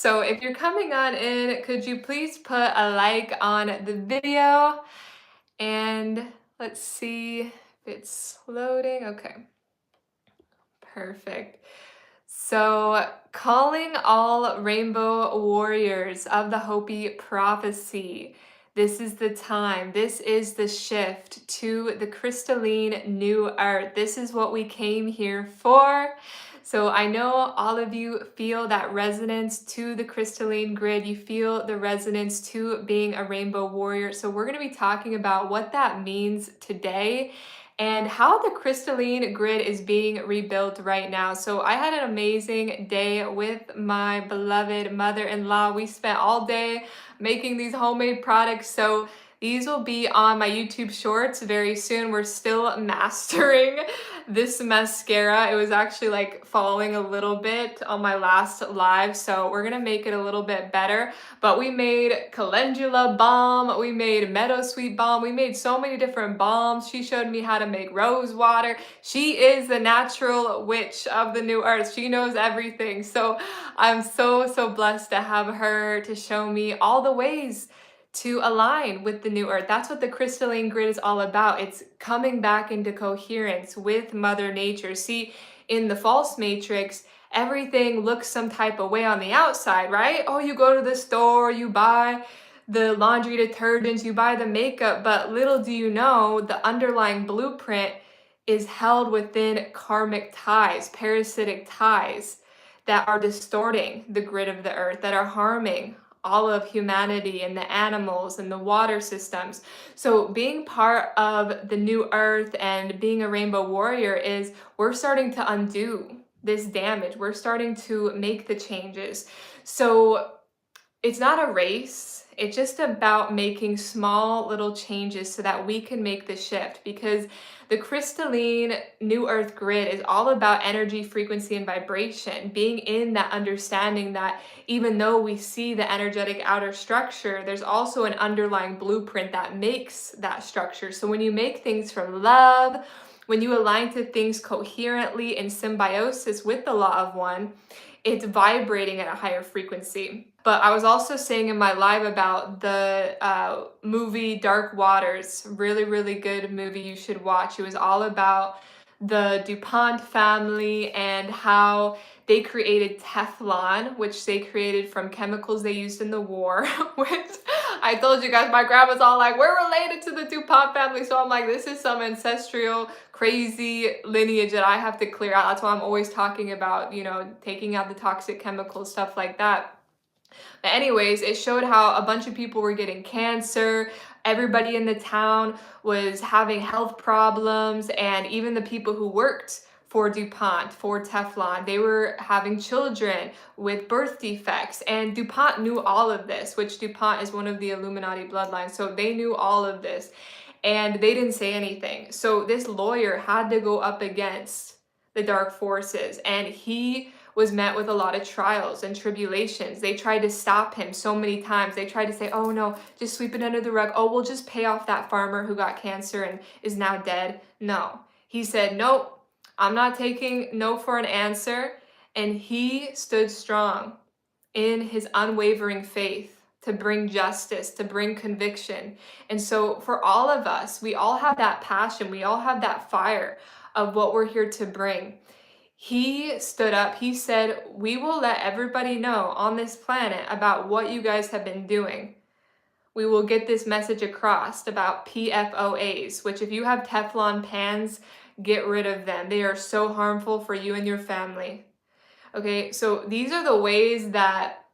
So if you're coming on in, could you please put a like on the video? And let's see if it's loading. Okay, perfect. So, calling all rainbow warriors of the Hopi prophecy. This is the time. This is the shift to the crystalline new earth. This is what we came here for. So, I know all of you feel that resonance to the crystalline grid. You feel the resonance to being a rainbow warrior. So, we're going to be talking about what that means today and how the crystalline grid is being rebuilt right now. So I had an amazing day with my beloved mother-in-law. We spent all day making these homemade products. So these will be on my YouTube shorts very soon. We're still mastering this mascara. It was actually like falling a little bit on my last live. So we're gonna make it a little bit better. But we made calendula balm, we made meadowsweet balm, we made so many different balms. She showed me how to make rose water. She is the natural witch of the new earth. She knows everything. So I'm so blessed to have her to show me all the ways to align with the new earth. That's what the crystalline grid is all about. It's coming back into coherence with Mother Nature. See, in the false matrix, everything looks some type of way on the outside, right? Oh, you go to the store, you buy the laundry detergents, you buy the makeup, but little do you know, the underlying blueprint is held within karmic ties, parasitic ties that are distorting the grid of the earth, that are harming all of humanity and the animals and the water systems. So being part of the new earth and being a rainbow warrior is we're starting to undo this damage. We're starting to make the changes. So it's not a race. It's just about making small little changes so that we can make the shift, because the crystalline new earth grid is all about energy, frequency, and vibration. Being in that understanding that even though we see the energetic outer structure, there's also an underlying blueprint that makes that structure. So when you make things from love, when you align to things coherently in symbiosis with the law of one, it's vibrating at a higher frequency. But I was also saying in my live about the movie Dark Waters, really good movie you should watch. It was all about the DuPont family and how they created Teflon, which they created from chemicals they used in the war, which I told you guys, my grandma's all like, we're related to the DuPont family. So I'm like, this is some ancestral crazy lineage that I have to clear out. That's why I'm always talking about, taking out the toxic chemicals, stuff like that. But anyways, it showed how a bunch of people were getting cancer. Everybody in the town was having health problems, and even the people who worked for DuPont, for Teflon, they were having children with birth defects. And DuPont knew all of this, which DuPont is one of the Illuminati bloodlines. So they knew all of this and they didn't say anything. So this lawyer had to go up against the dark forces, and he was met with a lot of trials and tribulations. They tried to stop him so many times. They tried to say, oh no, just sweep it under the rug. Oh, we'll just pay off that farmer who got cancer and is now dead. No. He said, nope, I'm not taking no for an answer. And he stood strong in his unwavering faith to bring justice, to bring conviction. And so for all of us, we all have that passion. We all have that fire of what we're here to bring. He stood up, he said, we will let everybody know on this planet about what you guys have been doing. We will get this message across about PFOAs, which if you have Teflon pans, get rid of them. They are so harmful for you and your family. Okay, so these are the ways that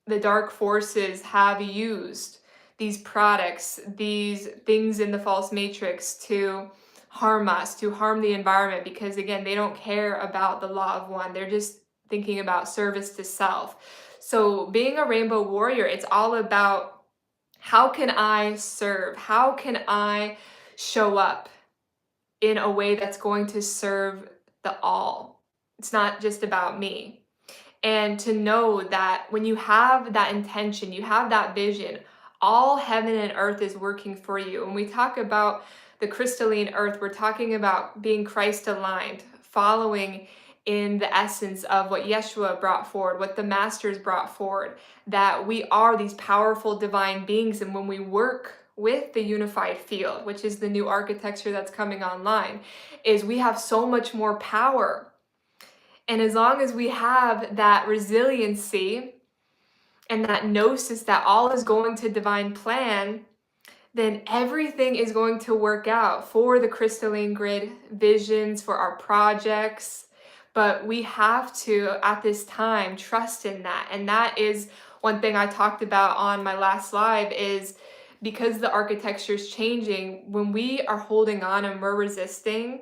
the dark forces have used these products, these things in the false matrix to harm us, to harm the environment, because again, they don't care about the law of one. They're just thinking about service to self. So being a rainbow warrior, it's all about how can I serve? How can I show up in a way that's going to serve the all? It's not just about me. And to know that when you have that intention, you have that vision, all heaven and earth is working for you. When we talk about the crystalline earth, we're talking about being Christ aligned, following in the essence of what Yeshua brought forward, what the masters brought forward, that we are these powerful divine beings. And when we work with the unified field, which is the new architecture that's coming online, is we have so much more power. And as long as we have that resiliency and that gnosis that all is going to divine plan, then everything is going to work out for the crystalline grid visions, for our projects. But we have to, at this time, trust in that. And that is one thing I talked about on my last live, is because the architecture is changing, when we are holding on and we're resisting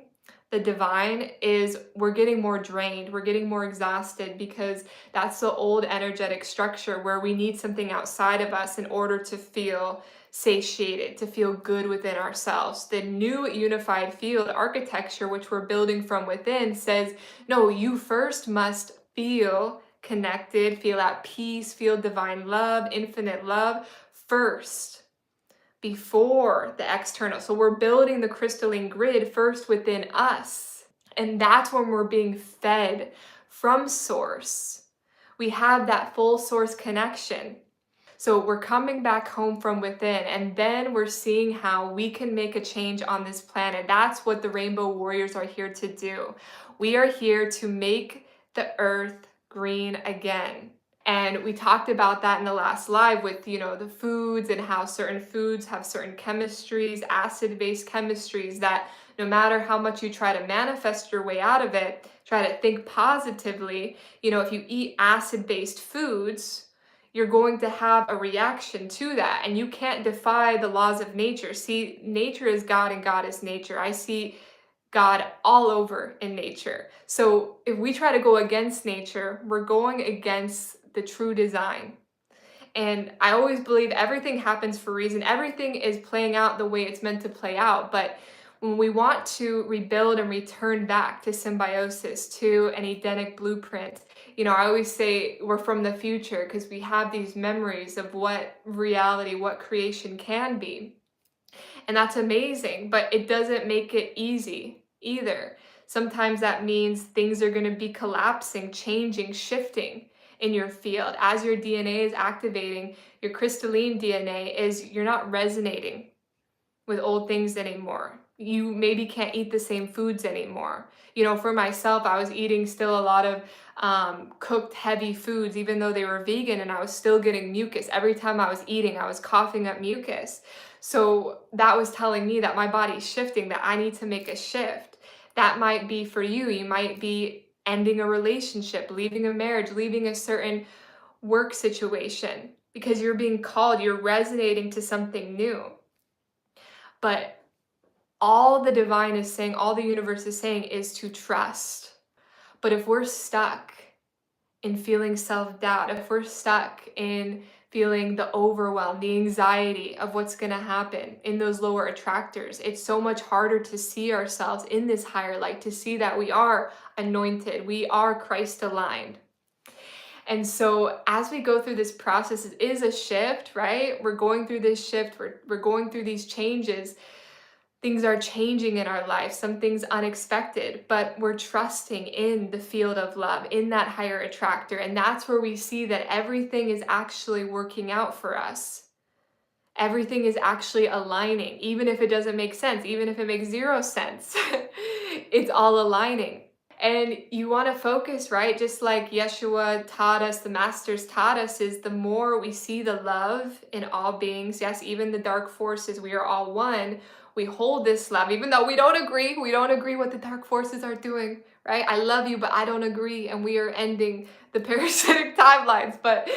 the divine, is we're getting more drained, we're getting more exhausted, because that's the old energetic structure where we need something outside of us in order to feel satiated, to feel good within ourselves. The new unified field architecture, which we're building from within, says, no, you first must feel connected, feel at peace, feel divine love, infinite love first, before the external. So we're building the crystalline grid first within us. And that's when we're being fed from source. We have that full source connection. So we're coming back home from within, and then we're seeing how we can make a change on this planet. That's what the Rainbow Warriors are here to do. We are here to make the earth green again. And we talked about that in the last live with, the foods, and how certain foods have certain chemistries, acid-based chemistries, that no matter how much you try to manifest your way out of it, try to think positively, if you eat acid-based foods, you're going to have a reaction to that, and you can't defy the laws of nature. See, nature is God and God is nature. I see God all over in nature. So if we try to go against nature, we're going against the true design. And I always believe everything happens for a reason. Everything is playing out the way it's meant to play out. But when we want to rebuild and return back to symbiosis, to an Edenic blueprint, I always say we're from the future because we have these memories of what reality, what creation can be. And that's amazing, but it doesn't make it easy either. Sometimes that means things are going to be collapsing, changing, shifting in your field. As your DNA is activating, your crystalline DNA is, you're not resonating with old things anymore. You maybe can't eat the same foods anymore. For myself, I was eating still a lot of cooked heavy foods, even though they were vegan, and I was still getting mucus. Every time I was eating, I was coughing up mucus. So that was telling me that my body's shifting, that I need to make a shift. That might be for you. You might be ending a relationship, leaving a marriage, leaving a certain work situation, because you're being called, you're resonating to something new. But all the divine is saying, all the universe is saying, is to trust. But if we're stuck in feeling self-doubt, if we're stuck in feeling the overwhelm, the anxiety of what's going to happen in those lower attractors, it's so much harder to see ourselves in this higher light, to see that we are anointed, we are Christ aligned. And so as we go through this process, it is a shift, right? We're going through this shift, we're going through these changes. Things are changing in our life, some things unexpected, but we're trusting in the field of love, in that higher attractor. And that's where we see that everything is actually working out for us. Everything is actually aligning, even if it doesn't make sense, even if it makes zero sense. It's all aligning. And you want to focus, right? Just like Yeshua taught us, the masters taught us, is the more we see the love in all beings, yes, even the dark forces, we are all one. We hold this love, even though we don't agree what the dark forces are doing, right? I love you, but I don't agree. And we are ending the parasitic timelines. But,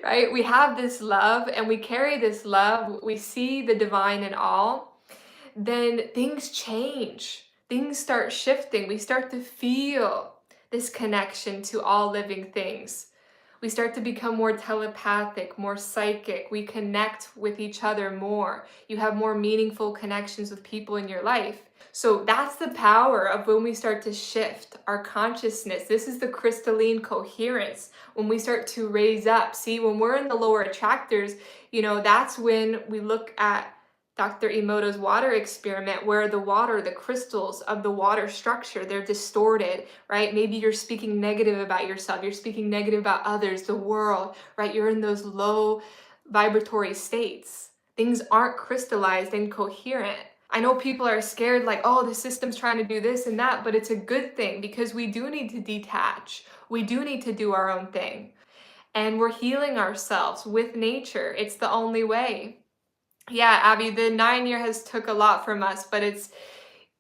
right, we have this love and we carry this love. We see the divine in all. Then things change. Things start shifting. We start to feel this connection to all living things. We start to become more telepathic, more psychic. We connect with each other more. You have more meaningful connections with people in your life. So that's the power of when we start to shift our consciousness. This is the crystalline coherence. When we start to raise up. See, when we're in the lower attractors, that's when we look at Dr. Emoto's water experiment, where the water, the crystals of the water structure, they're distorted, right? Maybe you're speaking negative about yourself, you're speaking negative about others, the world, right? You're in those low vibratory states. Things aren't crystallized and coherent. I know people are scared, like, oh, the system's trying to do this and that, but it's a good thing because we do need to detach. We do need to do our own thing. And we're healing ourselves with nature. It's the only way. Yeah, Abby, the 9 year has took a lot from us, but it's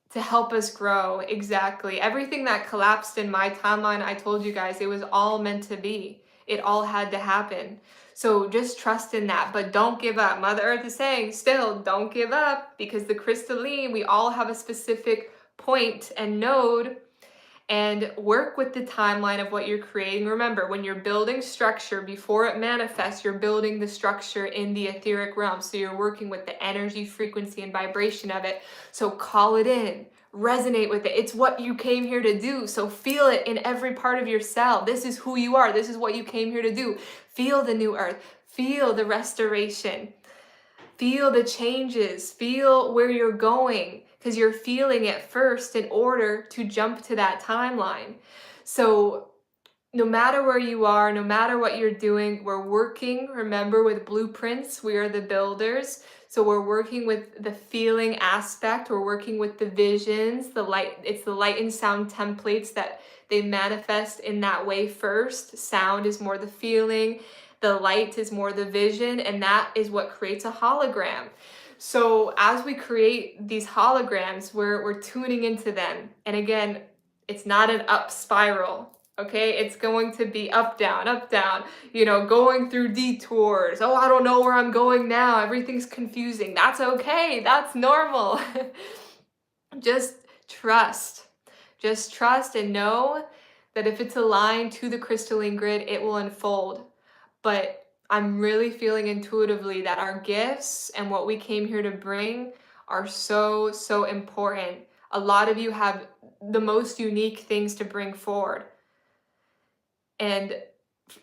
to help us grow. Exactly. Everything that collapsed in my timeline, I told you guys, it was all meant to be. It all had to happen. So just trust in that, but don't give up. Mother Earth is saying, still, don't give up, because the crystalline, we all have a specific point and node, and work with the timeline of what you're creating. Remember, when you're building structure, before it manifests, you're building the structure in the etheric realm. So you're working with the energy, frequency, and vibration of it. So call it in, resonate with it. It's what you came here to do. So feel it in every part of your cell. This is who you are. This is what you came here to do. Feel the new earth. Feel the restoration. Feel the changes. Feel where you're going, because you're feeling it first in order to jump to that timeline. So no matter where you are, no matter what you're doing, we're working, remember, with blueprints. We are the builders. So we're working with the feeling aspect. We're working with the visions, the light. It's the light and sound templates that they manifest in that way first. Sound is more the feeling. The light is more the vision. And that is what creates a hologram. So as we create these holograms, we're tuning into them. And again, it's not an up spiral. Okay, it's going to be up, down, going through detours. Oh, I don't know where I'm going now. Everything's confusing. That's okay. That's normal. Just trust. Just trust and know that if it's aligned to the crystalline grid, it will unfold. But I'm really feeling intuitively that our gifts and what we came here to bring are so, so important. A lot of you have the most unique things to bring forward. And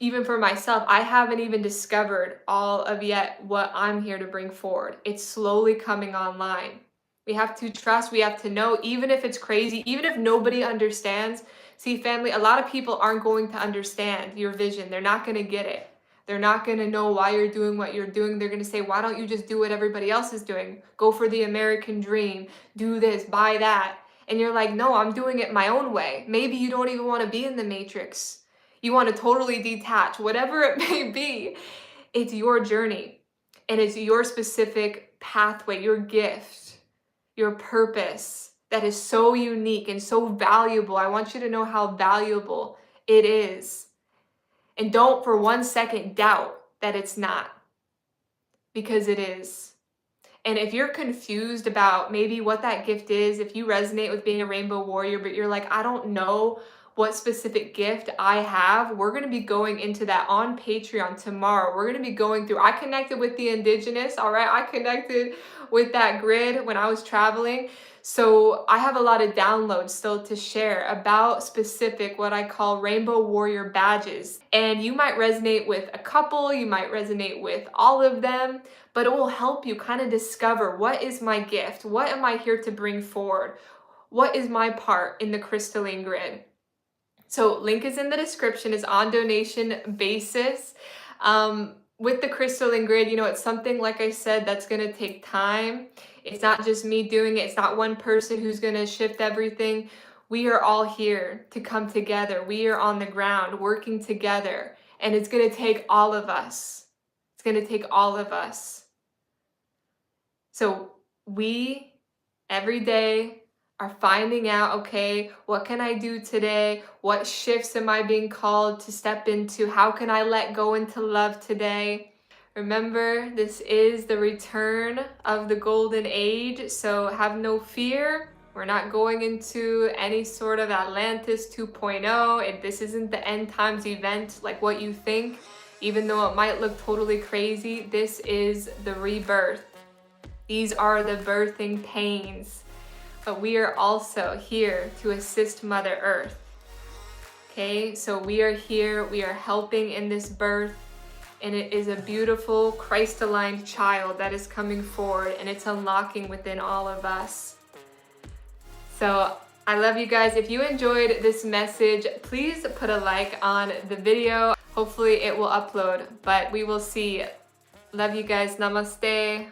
even for myself, I haven't even discovered all of yet what I'm here to bring forward. It's slowly coming online. We have to trust, we have to know, even if it's crazy, even if nobody understands. See, family, a lot of people aren't going to understand your vision. They're not going to get it. They're not going to know why you're doing what you're doing. They're going to say, why don't you just do what everybody else is doing? Go for the American dream. Do this, buy that. And you're like, no, I'm doing it my own way. Maybe you don't even want to be in the matrix. You want to totally detach, whatever it may be. It's your journey, and it's your specific pathway, your gift, your purpose that is so unique and so valuable. I want you to know how valuable it is. And don't for 1 second doubt that it's not, because it is. And if you're confused about maybe what that gift is, if you resonate with being a rainbow warrior, but you're like, I don't know what specific gift I have, we're going to be going into that on Patreon tomorrow. We're going to be going through, I connected with the indigenous, all right? I connected with that grid when I was traveling. So I have a lot of downloads still to share about specific, what I call rainbow warrior badges. And you might resonate with a couple, you might resonate with all of them, but it will help you kind of discover, what is my gift? What am I here to bring forward? What is my part in the crystalline grid? So link is in the description, is on donation basis. With the crystalline grid, it's something, like I said, that's going to take time. It's not just me doing it. It's not one person who's going to shift everything. We are all here to come together. We are on the ground working together, and it's going to take all of us. It's going to take all of us. So we, every day, are finding out, okay, what can I do today? What shifts am I being called to step into? How can I let go into love today? Remember, this is the return of the golden age, so have no fear. We're not going into any sort of Atlantis 2.0. This isn't the end times event like what you think, even though it might look totally crazy. This is the rebirth. These are the birthing pains. But we are also here to assist Mother Earth. Okay, so we are here, we are helping in this birth, and it is a beautiful Christ-aligned child that is coming forward, and it's unlocking within all of us. So I love you guys. If you enjoyed this message, please put a like on the video. Hopefully it will upload, but we will see. Love you guys. Namaste.